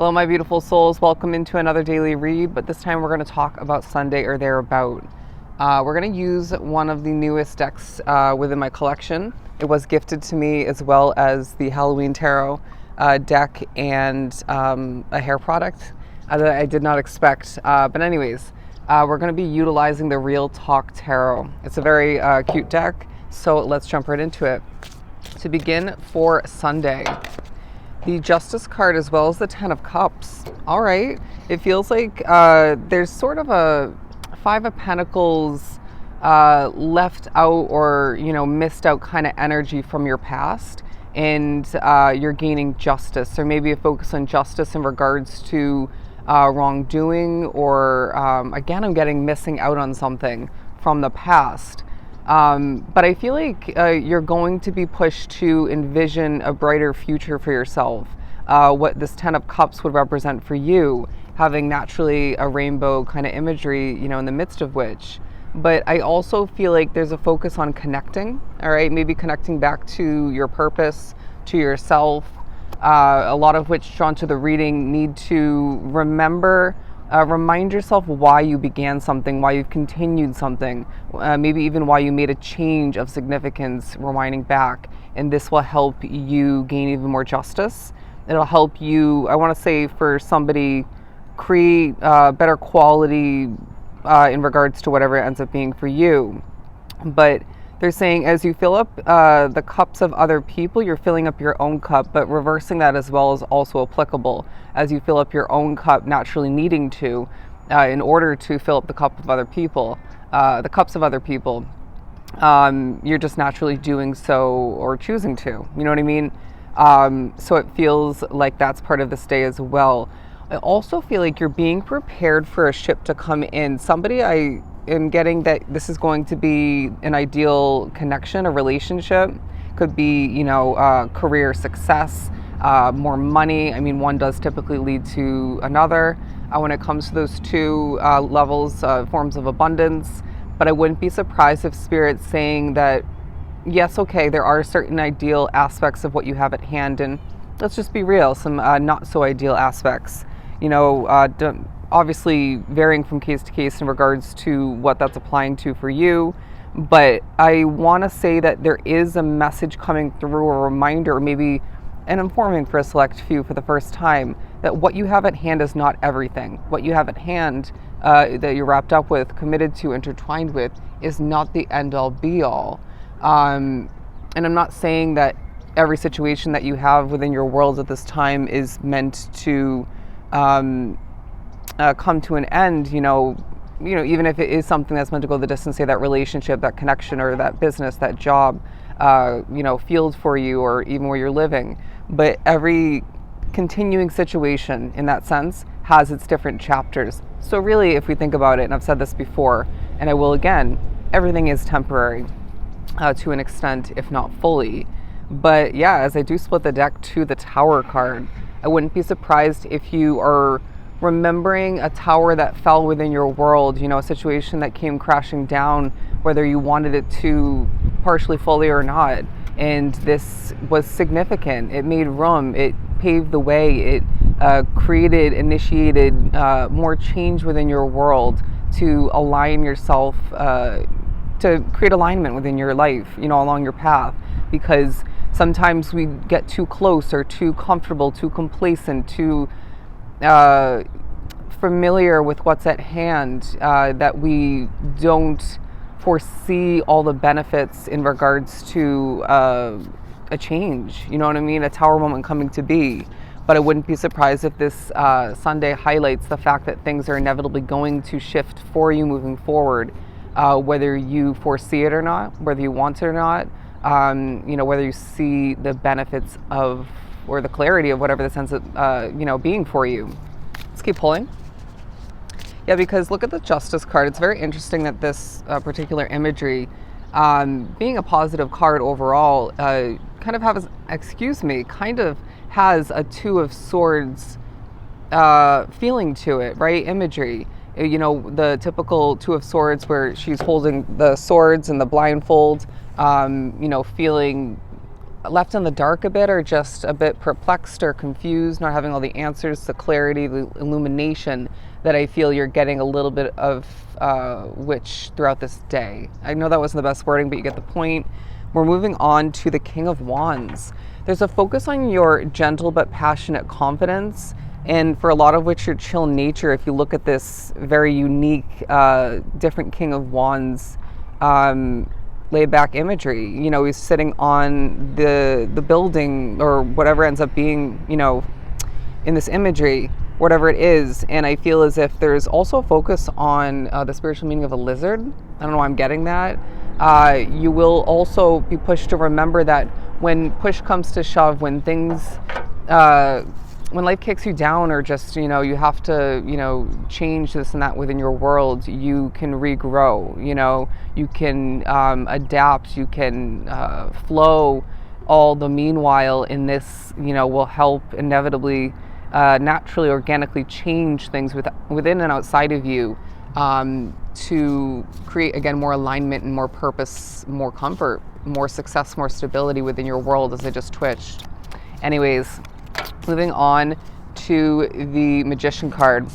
Hello, my beautiful souls. Welcome into another daily read, but this time we're going to talk about Sunday or thereabout. We're going to use one of the newest decks within my collection. It was gifted to me, as well as the Halloween Tarot deck and a hair product that I did not expect. But anyways, we're going to be utilizing the Real Talk Tarot. It's a very cute deck, so let's jump right into it. To begin for Sunday, the Justice card as well as the Ten of Cups. All right. It feels like there's sort of a Five of Pentacles left out or, missed out kind of energy from your past. And you're gaining justice, or maybe a focus on justice in regards to wrongdoing, or again, I'm getting missing out on something from the past. But I feel like you're going to be pushed to envision a brighter future for yourself. What this Ten of Cups would represent for you, having naturally a rainbow kind of imagery, in the midst of which. But I also feel like there's a focus on connecting, all right? Maybe connecting back to your purpose, to yourself. A lot of which, drawn to the reading, need to remind yourself why you began something, why you've continued something, maybe even why you made a change of significance, rewinding back. And this will help you gain even more justice. It'll help you, I want to say, for somebody, create better quality in regards to whatever it ends up being for you. But they're saying as you fill up the cups of other people, you're filling up your own cup, but reversing that as well is also applicable. As you fill up your own cup, naturally needing to, in order to fill up the cup of other people, the cups of other people, you're just naturally doing so or choosing to, you know what I mean? So it feels like that's part of this day as well. I also feel like you're being prepared for a ship to come in. Somebody, I am getting that this is going to be an ideal connection, a relationship. Could be, career success, more money. I mean, one does typically lead to another when it comes to those two levels, forms of abundance. But I wouldn't be surprised if Spirit's saying that, yes, okay, there are certain ideal aspects of what you have at hand, and let's just be real, some not so ideal aspects. Obviously varying from case to case in regards to what that's applying to for you. But I want to say that there is a message coming through, a reminder, maybe an informing for a select few for the first time, that what you have at hand is not everything. What you have at hand that you're wrapped up with, committed to, intertwined with, is not the end-all be-all. And I'm not saying that every situation that you have within your world at this time is meant to come to an end, even if it is something that's meant to go the distance, say that relationship, that connection, or that business, that job, field for you, or even where you're living. But every continuing situation in that sense has its different chapters. So really, if we think about it, and I've said this before, and I will again, everything is temporary to an extent, if not fully. But yeah, as I do split the deck to the Tower card, I wouldn't be surprised if you are remembering a tower that fell within your world, a situation that came crashing down, whether you wanted it to partially, fully, or not. And this was significant. It made room. It paved the way. It initiated more change within your world to align yourself, to create alignment within your life, along your path. Because sometimes we get too close or too comfortable, too complacent, too familiar with what's at hand, that we don't foresee all the benefits in regards to a change, you know what I mean? A tower moment coming to be. But I wouldn't be surprised if this Sunday highlights the fact that things are inevitably going to shift for you moving forward, whether you foresee it or not, whether you want it or not, whether you see the benefits of, or the clarity of whatever the sense of, being for you. Let's keep pulling. Yeah, because look at the Justice card. It's very interesting that this particular imagery, being a positive card overall, kind of has a Two of Swords feeling to it, right? Imagery. The typical Two of Swords where she's holding the swords and the blindfold, feeling left in the dark a bit, or just a bit perplexed or confused, not having all the answers, the clarity, the illumination that I feel you're getting a little bit of which throughout this day. I know that wasn't the best wording, but you get the point. We're moving on to the King of Wands. There's a focus on your gentle but passionate confidence, and for a lot of which your chill nature. If you look at this very unique, different King of Wands laid back imagery, you know, he's sitting on the building or whatever ends up being, you know, in this imagery, whatever it is. And I feel as if there's also a focus on the spiritual meaning of a lizard. I don't know why I'm getting that. You will also be pushed to remember that when push comes to shove, when things, when life kicks you down, or just, you know, you have to, you know, change this and that within your world, you can regrow, you know, you can adapt, you can flow. All the meanwhile in this, you know, will help inevitably, naturally, organically change things within and outside of you, to create, again, more alignment and more purpose, more comfort, more success, more stability within your world, as I just twitched. Anyways, moving on to the Magician card.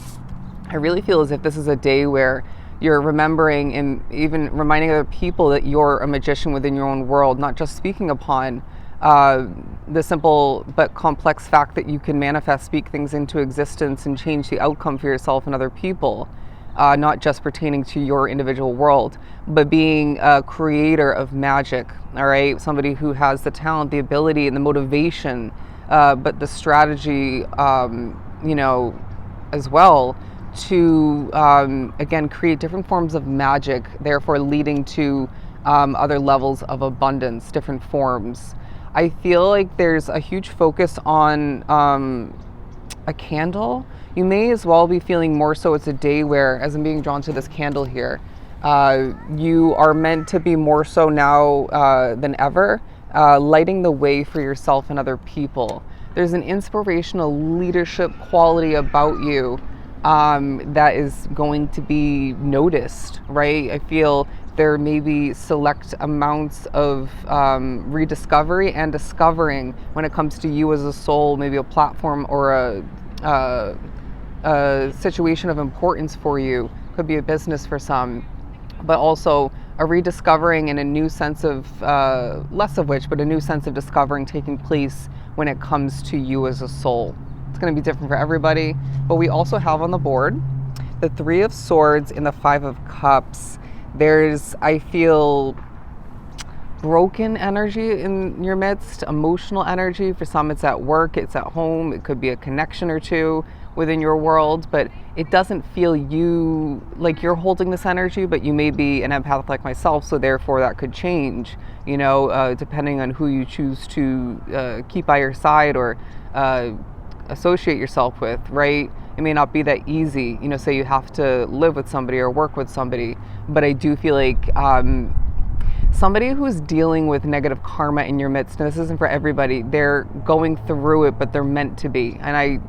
I really feel as if this is a day where you're remembering and even reminding other people that you're a magician within your own world, not just speaking upon the simple but complex fact that you can manifest, speak things into existence, and change the outcome for yourself and other people. Not just pertaining to your individual world, but being a creator of magic, all right? Somebody who has the talent, the ability, and the motivation, but the strategy, you know, as well, to, again, create different forms of magic, therefore leading to other levels of abundance, different forms. I feel like there's a huge focus on a candle. You may as well be feeling more so it's a day where, as I'm being drawn to this candle here, you are meant to be more so now than ever, lighting the way for yourself and other people. There's an inspirational leadership quality about you that is going to be noticed, right? I feel there may be select amounts of rediscovery and discovering when it comes to you as a soul, maybe a platform or a situation of importance for you. Could be a business for some, but also a rediscovering and a new sense of, less of which, but a new sense of discovering taking place when it comes to you as a soul. It's going to be different for everybody, but we also have on the board the Three of Swords and the Five of Cups. There's, I feel, broken energy in your midst, emotional energy. For some, it's at work, it's at home, it could be a connection or two within your world, but it doesn't feel you like you're holding this energy, but you may be an empath like myself, so therefore that could change, you know, depending on who you choose to keep by your side or associate yourself with, right? It may not be that easy, you know, say you have to live with somebody or work with somebody, but I do feel like somebody who's dealing with negative karma in your midst, and this isn't for everybody, they're going through it, but they're meant to be. And I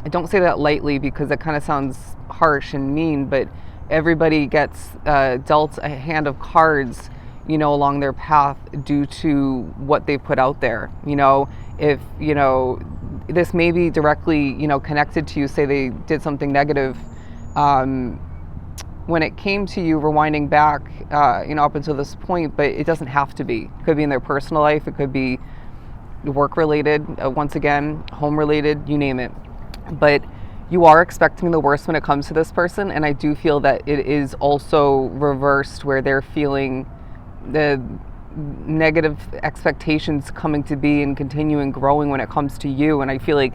don't say that lightly because it kind of sounds harsh and mean, but everybody gets dealt a hand of cards, you know, along their path due to what they put out there. You know, if, you know, this may be directly, you know, connected to you, say they did something negative, when it came to you, rewinding back, you know, up until this point, but it doesn't have to be. It could be in their personal life, it could be work related, once again, home related, you name it. But you are expecting the worst when it comes to this person, and I do feel that it is also reversed where they're feeling the negative expectations coming to be and continuing growing when it comes to you. And I feel like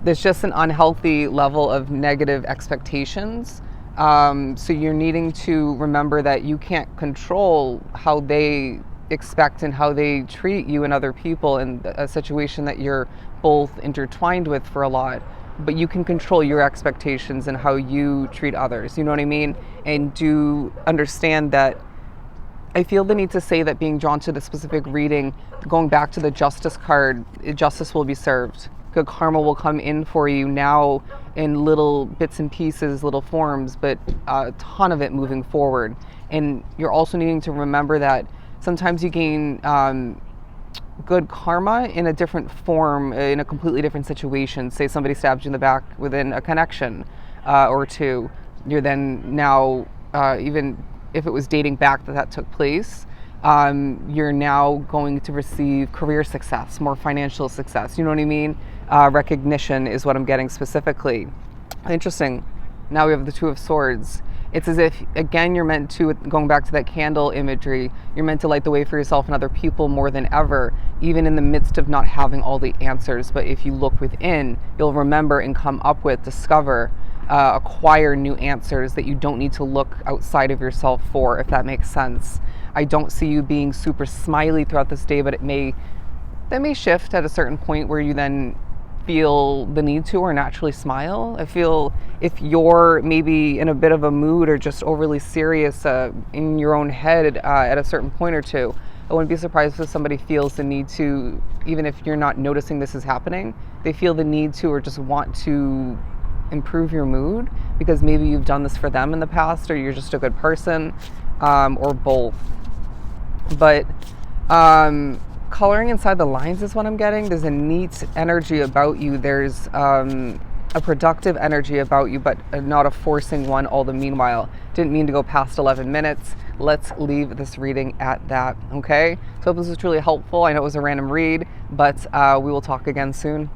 there's just an unhealthy level of negative expectations. So you're needing to remember that you can't control how they expect and how they treat you and other people in a situation that you're both intertwined with for a lot. But you can control your expectations and how you treat others, you know what I mean? And do understand that I feel the need to say that being drawn to the specific reading, going back to the Justice card, justice will be served. Good karma will come in for you now in little bits and pieces, little forms, but a ton of it moving forward. And you're also needing to remember that sometimes you gain good karma in a different form, in a completely different situation. Say somebody stabs you in the back within a connection or two. You're then now, even if it was dating back that took place, you're now going to receive career success, more financial success. You know what I mean? Recognition is what I'm getting specifically. Interesting. Now we have the Two of Swords. It's as if, again, you're meant to, going back to that candle imagery, you're meant to light the way for yourself and other people more than ever, even in the midst of not having all the answers. But if you look within, you'll remember and come up with, discover, acquire new answers that you don't need to look outside of yourself for, if that makes sense. I don't see you being super smiley throughout this day, but that may shift at a certain point where you then feel the need to or naturally smile. I feel if you're maybe in a bit of a mood or just overly serious in your own head at a certain point or two, I wouldn't be surprised if somebody feels the need to, even if you're not noticing this is happening, they feel the need to or just want to improve your mood because maybe you've done this for them in the past or you're just a good person, or both. But coloring inside the lines is what I'm getting. There's a neat energy about you. There's a productive energy about you, but not a forcing one all the meanwhile. Didn't mean to go past 11 minutes. Let's leave this reading at that, okay? So I hope this was truly helpful. I know it was a random read, but we will talk again soon.